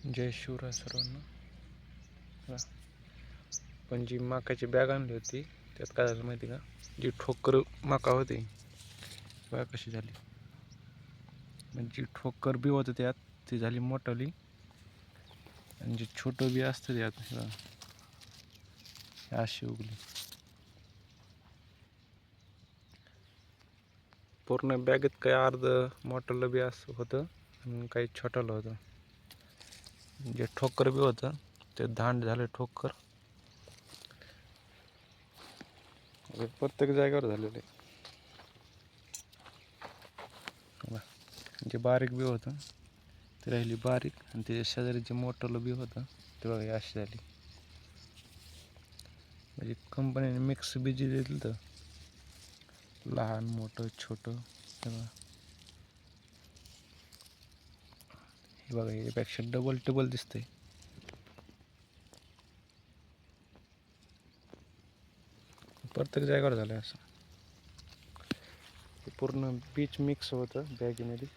जय शिवराय सर्वांना. हा. पण जी मकाची बॅग आणली होती त्यात काय झालं माहिती का, जी ठोकर मका होती बघा कशी झाली. म्हणजे जी ठोकर बी होतं त्यात ती झाली मोठाली, आणि जे छोटं बी असतं त्यात हे बघा, अशी उगली. पूर्ण बॅगेत काही अर्ध मोठं बी असं होतं आणि काही छोटं होतं. जे ठोकर बी होतं ते धांड झालं ठोकर. प्रत्येक जागेवर झालेलं आहे. जे बारीक बी होतं ते राहिली बारीक, आणि त्याच्या शेजारी जे मोठं बी होतं ते बघा अशी झाली. म्हणजे कंपनीने मिक्स बी जे दिलं तर लहान मोठं छोटं हे बघा, यापेक्षा डबल टेबल दिसतंय. प्रत्येक जागेवर झालं असं. पूर्ण बीच मिक्स होतं बॅगेमध्ये.